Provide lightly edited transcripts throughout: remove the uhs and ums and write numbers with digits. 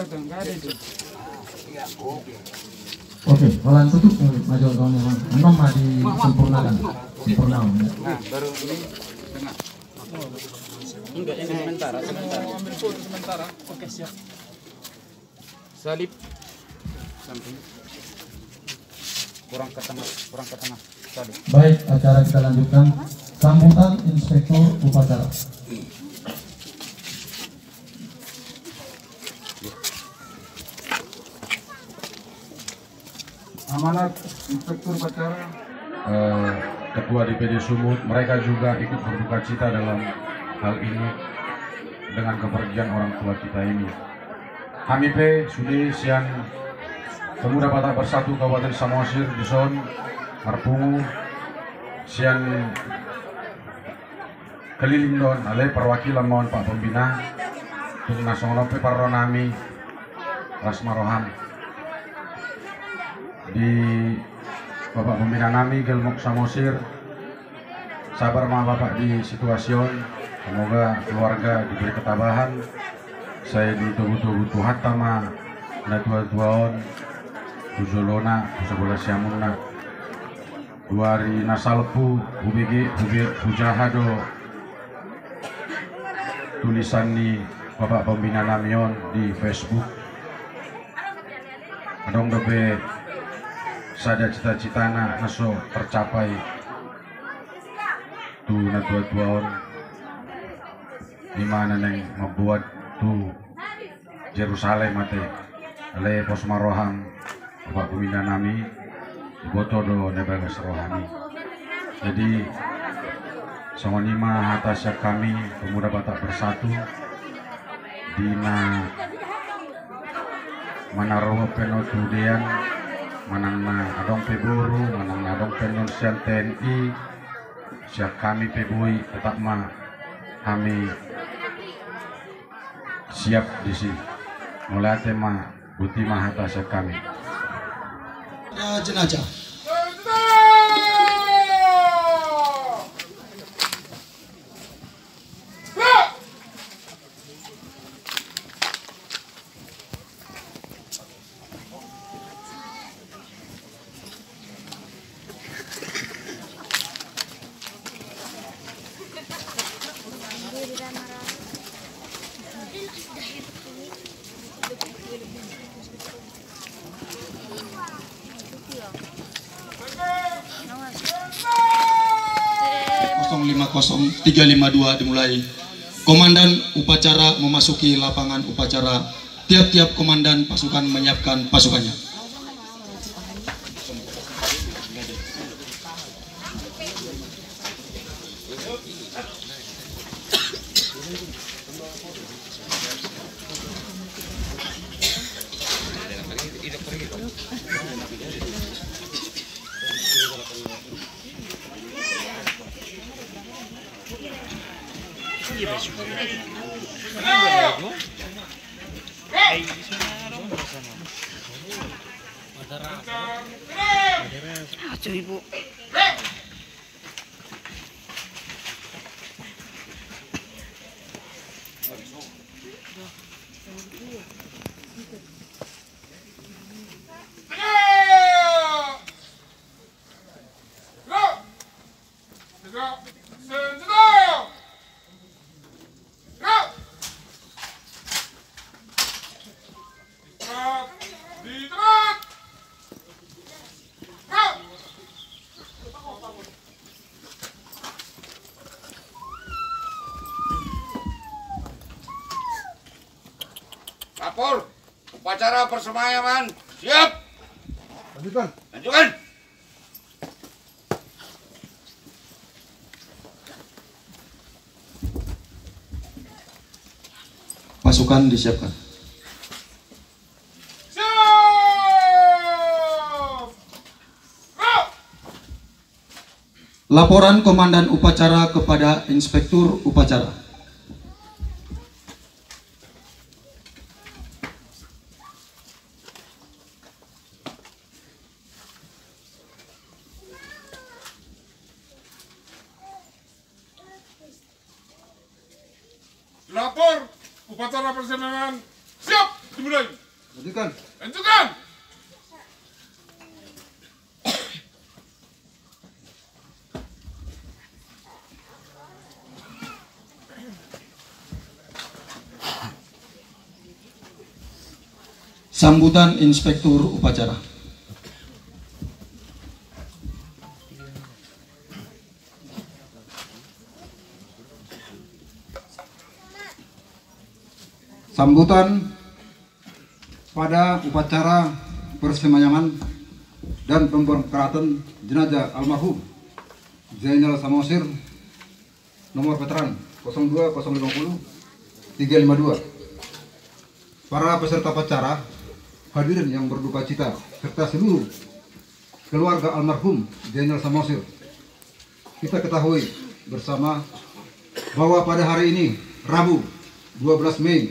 tuh, nggak ada itu. Oke, olan tutup maju kawan yang enam disempurnakan. Sempurna. Nah, baru ini tengah. Enggak, ini sementara. Ambil foto sementara. Oke, siap. Salib samping. Kurang ke tengah. Salib. Baik, acara kita lanjutkan. Sambutan Inspektur Upacara. Amanat Inspektur Upacara. Ketua DPD Sumut, mereka juga ikut berduka cita dalam hal ini dengan kepergian orang tua kita ini. Kami Sudi Sian Pemuda Batak Bersatu Kabupaten Samosir Dusun Marpungu Sian keliling don oleh perwakilan mohon Pak Pembina Tung Nasional Peparonami Rasmaroham di Bapak Pembina nami Gelmok Samosir, sabar ma Bapak di situasion, semoga keluarga diberi ketabahan. Saya di tubuh hatta ma na tua-tuaon tuzolona sebelah siamuna duari nasalpu hubigi hujahado tulisan ni Bapak Pembina namion di Facebook adong dobe sada cita-citana naso tercapai tu na tua-tuaon di mana neng membuat tu Jerusalem mate ale pos maroham Bapak Pembina nami boto do nebagas rohani. Jadi songonima atas kami Pemuda Batak Bersatu dina manaroho penotudian manangna adong peburu manangna adong penonsian TNI siap kami pebui tetap ma kami siap di sini mulai tema buti mahatasa kami jenazah. Kosong 352 dimulai. Komandan upacara memasuki lapangan upacara. Tiap-tiap komandan pasukan menyiapkan pasukannya. Ibu. Lapor, upacara persemayaman siap. Lanjutkan. Lanjutkan. Pasukan disiapkan. Laporan Komandan Upacara kepada Inspektur Upacara. Lapor, upacara persembahan siap dimulai. Lanjutkan. Lanjutkan. Sambutan Inspektur Upacara. Sambutan pada upacara persemayaman dan pemberangkatan jenazah almarhum Zainal Samosir nomor veteran 02050 352. Para peserta upacara, hadirin yang berduka cita serta seluruh keluarga almarhum Zainal Samosir, kita ketahui bersama bahwa pada hari ini Rabu 12 Mei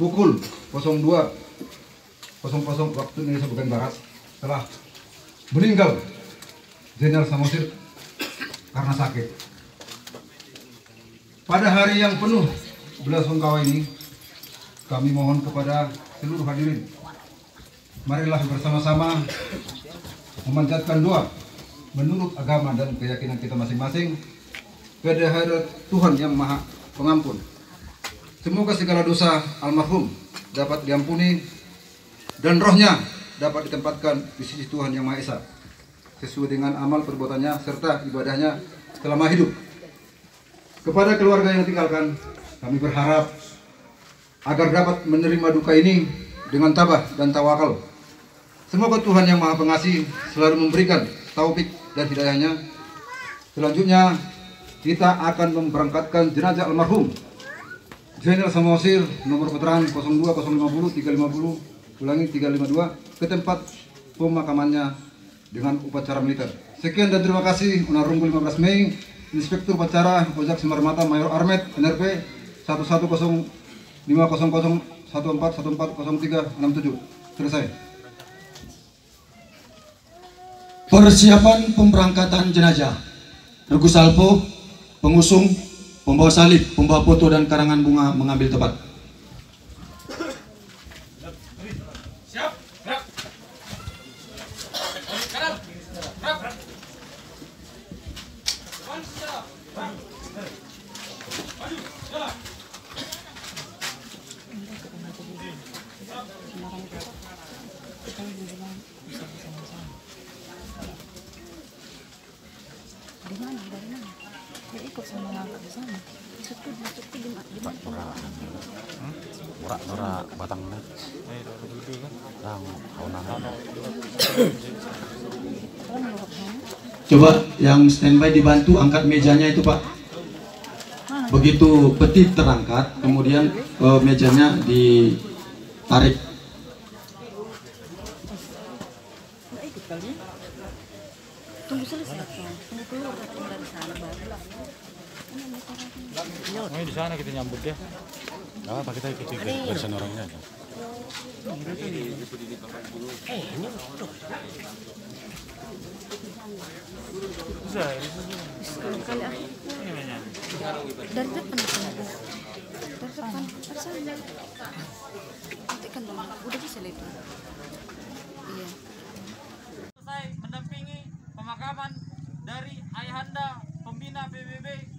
pukul 02.00 waktu Indonesia bagian Barat telah meninggal Zainal Samosir karena sakit. Pada hari yang penuh belasungkawa ini, kami mohon kepada seluruh hadirin, marilah bersama-sama memanjatkan doa menurut agama dan keyakinan kita masing-masing kepada hadirat Tuhan yang Maha Pengampun. Semoga segala dosa almarhum dapat diampuni dan rohnya dapat ditempatkan di sisi Tuhan Yang Maha Esa sesuai dengan amal perbuatannya serta ibadahnya selama hidup. Kepada keluarga yang tinggalkan, kami berharap agar dapat menerima duka ini dengan tabah dan tawakal. Semoga Tuhan Yang Maha Pengasih selalu memberikan taufik dan hidayahnya. Selanjutnya kita akan memberangkatkan jenazah almarhum Zainal Samosir nomor veteran 02050 350 ulangi 352 ke tempat pemakamannya dengan upacara militer. Sekian dan terima kasih. Unarunggu 15 Mei, Inspektur Upacara Pojak Sinar Mata Mayor Armet NRP 1105014140367. Selesai. Persiapan pemberangkatan jenazah. Regu salvo, pengusung, pembawa salib, pembawa foto dan karangan bunga mengambil tempat. Siap. Gerak. Kanan. Gerak. Ora batangnya. Coba yang standby dibantu angkat mejanya itu Pak. Begitu peti terangkat, kemudian mejanya ditarik. Tunggu selesai, tunggu keluar dari sana baru. Oh, di sana kita nyambut ya. Enggak apa kita ikut barisan orangnya aja. Kali aku dari depan tersana. Nanti kan udah bisa itu. Iya. Selesai mendampingi pemakaman dari ayahanda pembina PBB